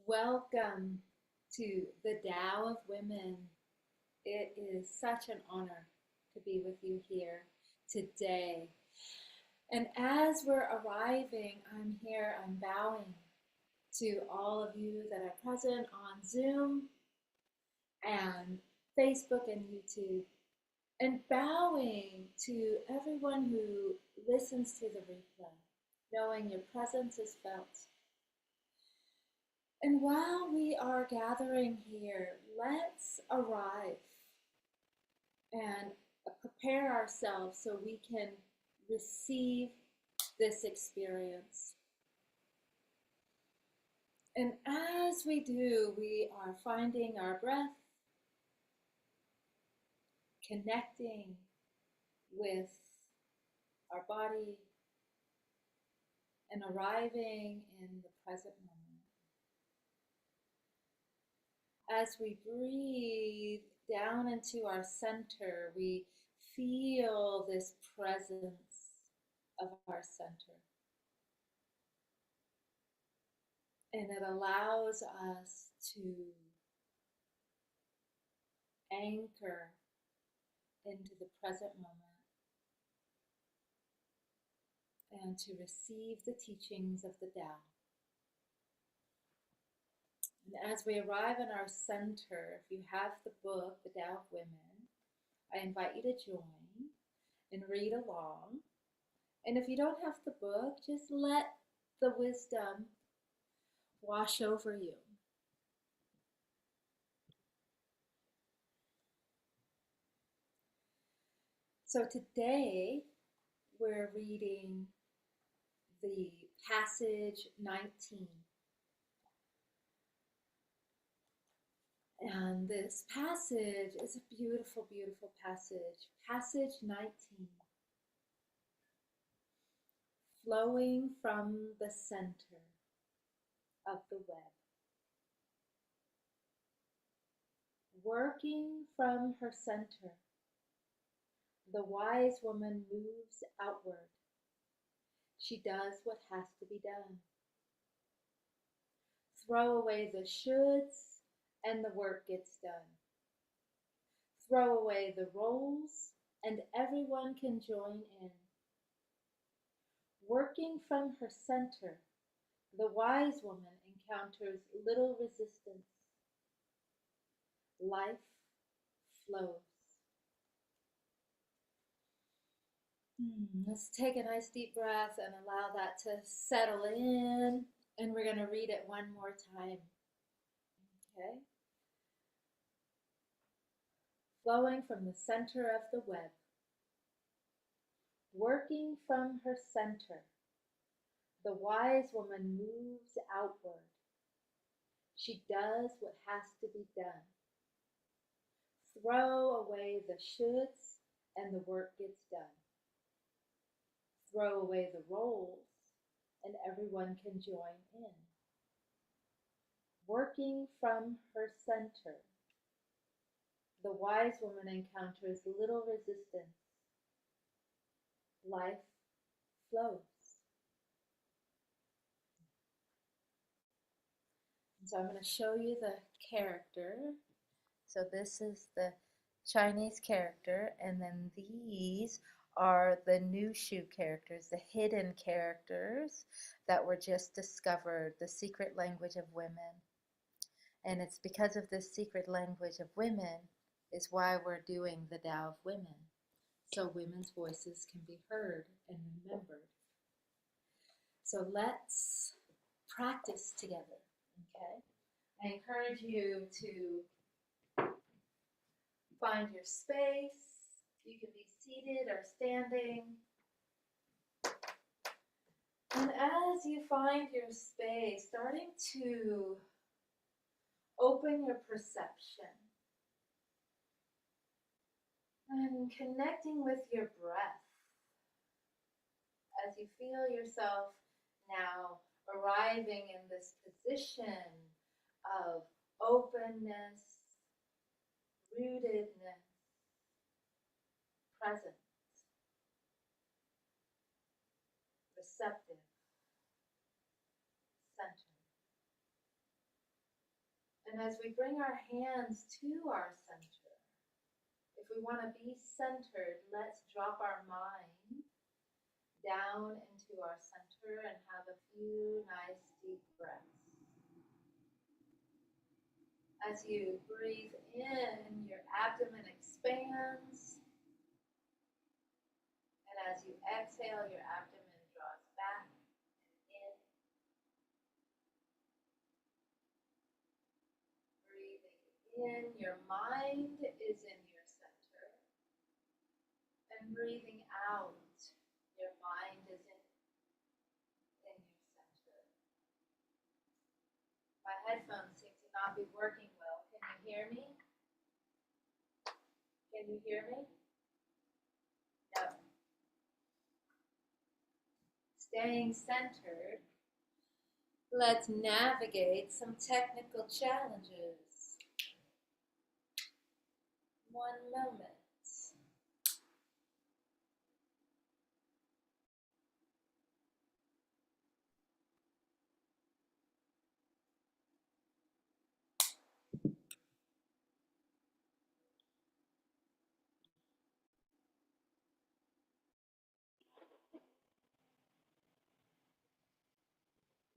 Welcome to the Tao of Women. It is such an honor to be with you here today. And as we're arriving, I'm bowing to all of you that are present on Zoom and Facebook and YouTube, and bowing to everyone who listens to the replay, knowing your presence is felt. And while we are gathering here, let's arrive and prepare ourselves so we can receive this experience. And as we do, we are finding our breath, connecting with our body, and arriving in the present moment. As we breathe down into our center, we feel this presence of our center. And it allows us to anchor into the present moment and to receive the teachings of the Tao. And as we arrive in our center, if you have the book, The Tao of Women, I invite you to join and read along. And if you don't have the book, just let the wisdom wash over you. So today we're reading the passage 19. And this passage is a beautiful, beautiful passage. Passage 19. Flowing from the center of the web. Working from her center, the wise woman moves outward. She does what has to be done. Throw away the shoulds and the work gets done. Throw away the roles and everyone can join in. Working from her center, the wise woman encounters little resistance. Life flows. Let's take a nice deep breath and allow that to settle in. And we're going to read it one more time. Okay? Flowing from the center of the web. Working from her center, the wise woman moves outward. She does what has to be done. Throw away the shoulds and the work gets done. Throw away the roles and everyone can join in. Working from her center, the wise woman encounters little resistance. Life flows. So I'm going to show you the character. So this is the Chinese character, and then these are the new Shu characters, the hidden characters that were just discovered, the secret language of women. And it's because of this secret language of women is why we're doing the Tao of Women, so women's voices can be heard and remembered. So let's practice together, okay? I encourage you to find your space. You can be seated or standing. And as you find your space, starting to open your perception and connecting with your breath as you feel yourself now arriving in this position of openness, rootedness, presence, receptive, centered. And as we bring our hands to our center, if we want to be centered, let's drop our mind down into our center and have a few nice deep breaths. As you breathe in, your abdomen expands. And as you exhale, your abdomen draws back and in. Breathing in, your mind is in your center. And breathing out, your mind is in your center. My headphones seem to not be working well. Can you hear me? Can you hear me? No. Staying centered, let's navigate some technical challenges. One moment.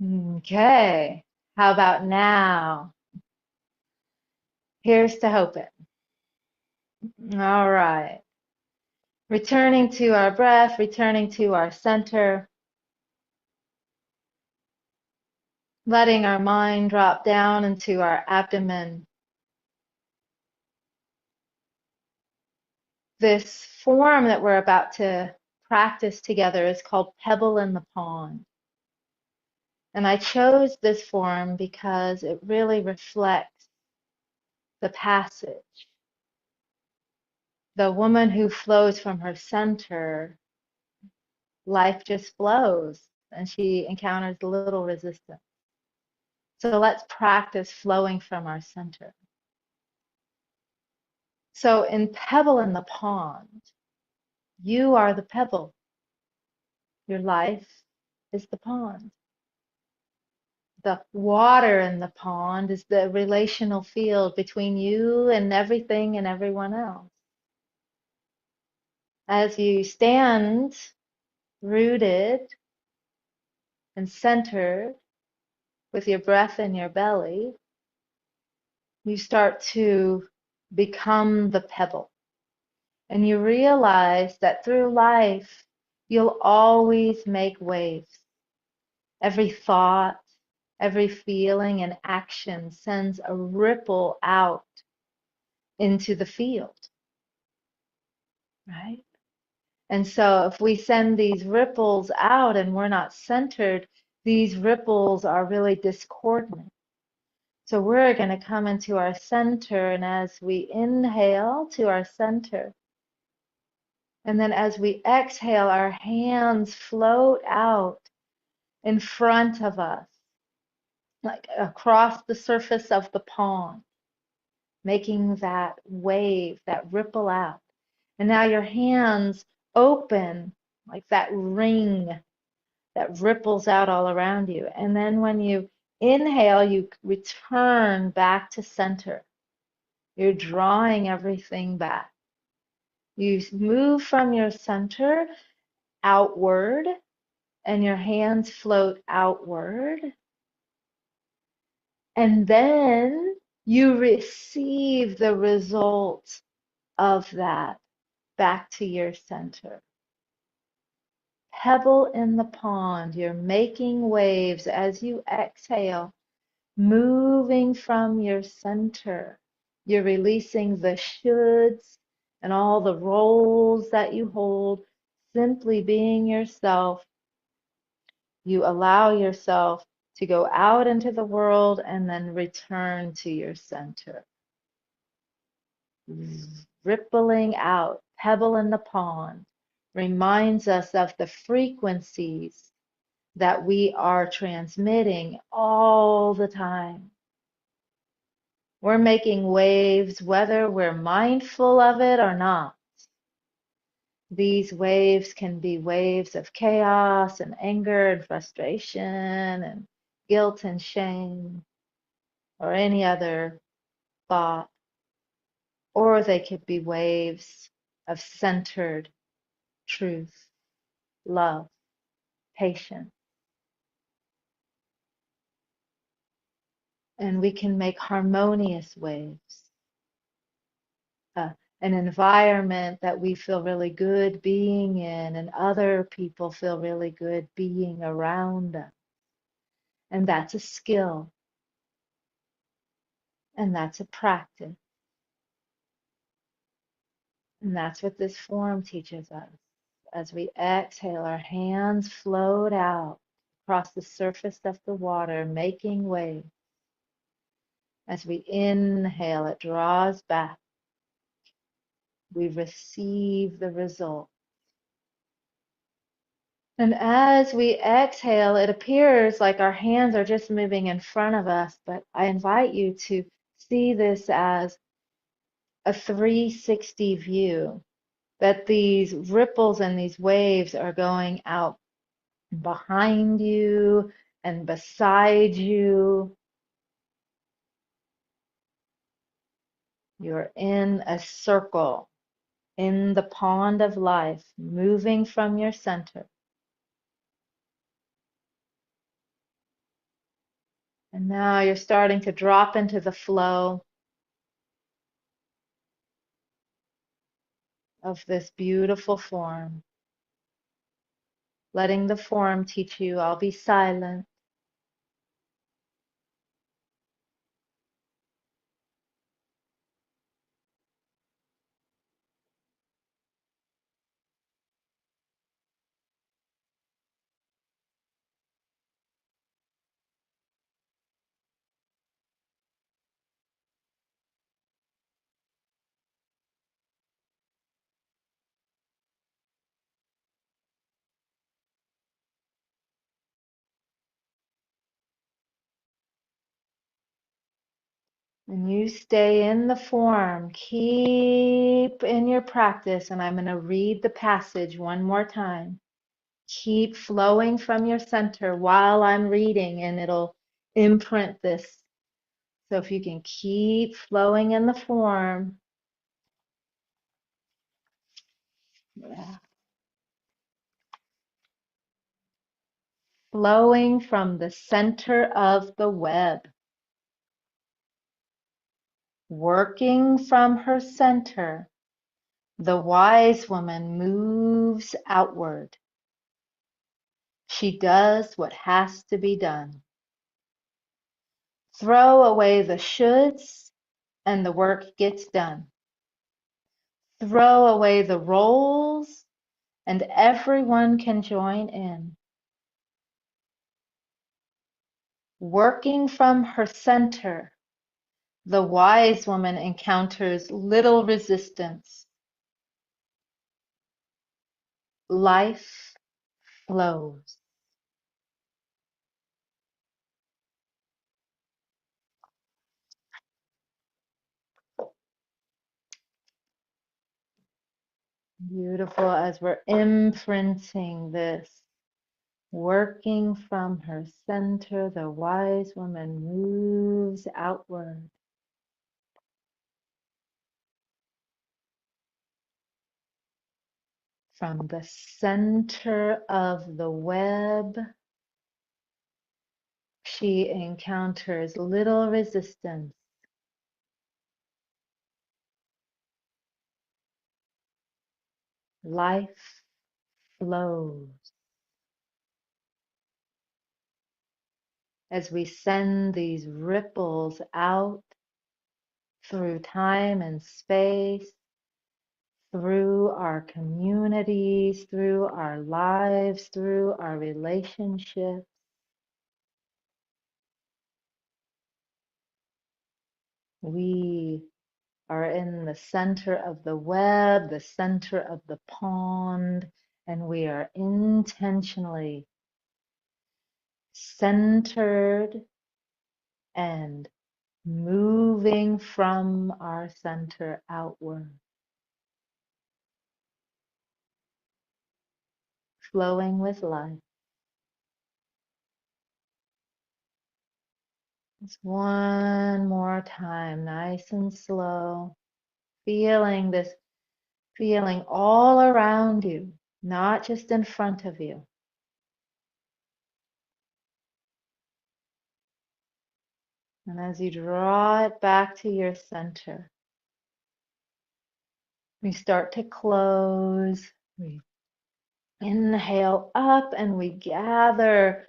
Okay, how about now? Here's to hoping. All right. Returning to our breath, returning to our center, letting our mind drop down into our abdomen. This form that we're about to practice together is called Pebble in the Pond. And I chose this form because it really reflects the passage. The woman who flows from her center, life just flows and she encounters little resistance. So let's practice flowing from our center. So in Pebble in the Pond, you are the pebble. Your life is the pond. The water in the pond is the relational field between you and everything and everyone else. As you stand rooted and centered with your breath in your belly, you start to become the pebble. And you realize that through life, you'll always make waves. Every thought, every feeling and action sends a ripple out into the field, right? And so if we send these ripples out and we're not centered, these ripples are really discordant. So we're going to come into our center, and as we inhale to our center, and then as we exhale, our hands float out in front of us, like across the surface of the pond, making that wave, that ripple out. And now your hands open like that ring that ripples out all around you. And then when you inhale, you return back to center. You're drawing everything back. You move from your center outward, and your hands float outward. And then you receive the result of that back to your center. Pebble in the pond, you're making waves as you exhale, moving from your center. You're releasing the shoulds and all the roles that you hold, simply being yourself. You allow yourself to go out into the world and then return to your center. Rippling out, pebble in the pond, reminds us of the frequencies that we are transmitting all the time. We're making waves whether we're mindful of it or not. These waves can be waves of chaos and anger and frustration and guilt and shame. or any other thought, or they could be waves of centered truth, love, patience. And we can make harmonious waves, uh, an environment that we feel really good being in, and other people feel really good being around us. And that's a skill, and that's a practice. And that's what this form teaches us. As we exhale, our hands float out across the surface of the water, making waves. As we inhale, it draws back. We receive the result. And as we exhale, it appears like our hands are just moving in front of us, but I invite you to see this as a 360 view, that these ripples and these waves are going out behind you and beside you. You're in a circle in the pond of life, moving from your center. And now you're starting to drop into the flow of this beautiful form, letting the form teach you, I'll be silent. And you stay in the form, keep in your practice, and I'm going to read the passage one more time. Keep flowing from your center while I'm reading, and it'll imprint this. So if you can keep flowing in the form. Yeah. Flowing from the center of the web. Working from her center, the wise woman moves outward. She does what has to be done. Throw away the shoulds and the work gets done. Throw away the roles and everyone can join in. Working from her center, the wise woman encounters little resistance. Life flows. Beautiful as we're imprinting this. Working from her center, the wise woman moves outward. From the center of the web, she encounters little resistance. Life flows. As we send these ripples out through time and space, through our communities, through our lives, through our relationships, we are in the center of the web, the center of the pond, and we are intentionally centered and moving from our center outward, flowing with life. Just one more time, nice and slow. Feeling this feeling all around you, not just in front of you. And as you draw it back to your center, we start to close. We inhale up and we gather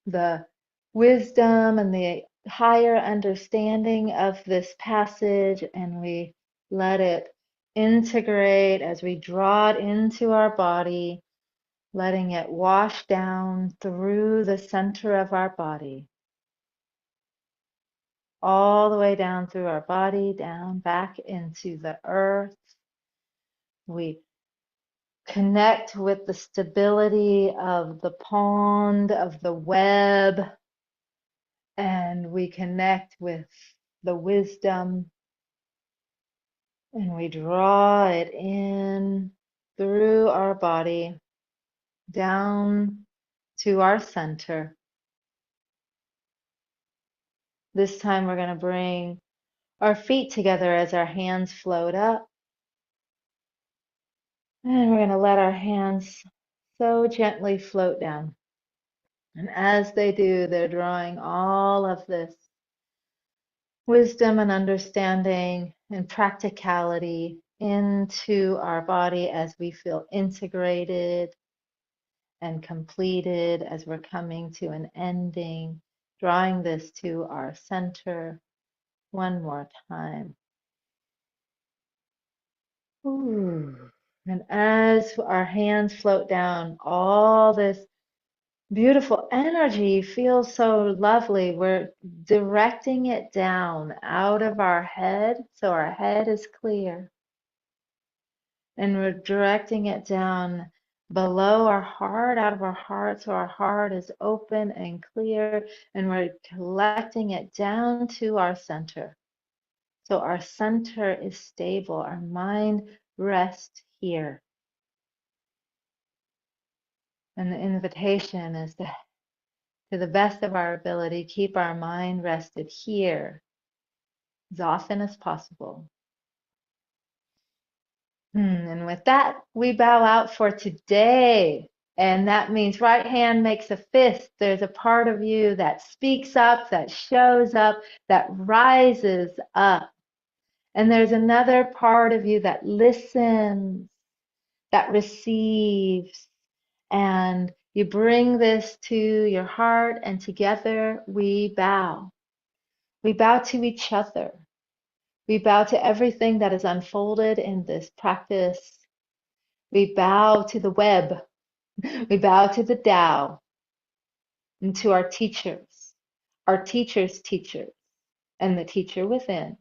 the wisdom and the higher understanding of this passage, and we let it integrate as we draw it into our body, letting it wash down through the center of our body, all the way down through our body, down back into the earth. We connect with the stability of the pond, of the web, and we connect with the wisdom, and we draw it in through our body, down to our center. This time we're going to bring our feet together as our hands float up. And we're going to let our hands so gently float down. And as they do, they're drawing all of this wisdom and understanding and practicality into our body as we feel integrated and completed, as we're coming to an ending, drawing this to our center one more time. Ooh. And as our hands float down, all this beautiful energy feels so lovely. We're directing it down out of our head, so our head is clear. And we're directing it down below our heart, out of our heart, so our heart is open and clear. And we're collecting it down to our center. So our center is stable. Our mind rests here. And the invitation is to the best of our ability, keep our mind rested here as often as possible. And with that, we bow out for today. And that means right hand makes a fist. There's a part of you that speaks up, that shows up, that rises up. And there's another part of you that listens, that receives. And you bring this to your heart, and together we bow. We bow to each other. We bow to everything that is unfolded in this practice. We bow to the web. We bow to the Tao and to our teacher's teachers, and the teacher within.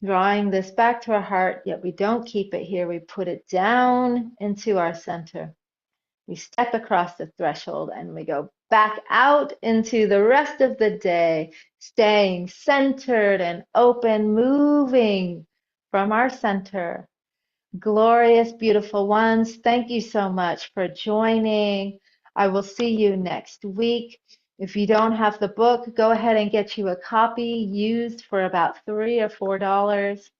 Drawing this back to our heart, yet we don't keep it here. We put it down into our center. We step across the threshold and we go back out into the rest of the day, staying centered and open, moving from our center. Glorious, beautiful ones, thank you so much for joining. I will see you next week. If you don't have the book, go ahead and get you a copy used for about $3 or $4.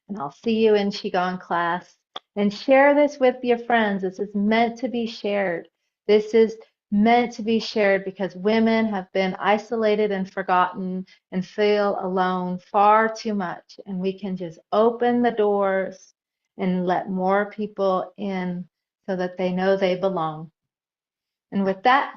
And I'll see you in Qigong class. And share this with your friends. This is meant to be shared. This is meant to be shared because women have been isolated and forgotten and feel alone far too much. And we can just open the doors and let more people in so that they know they belong. And with that,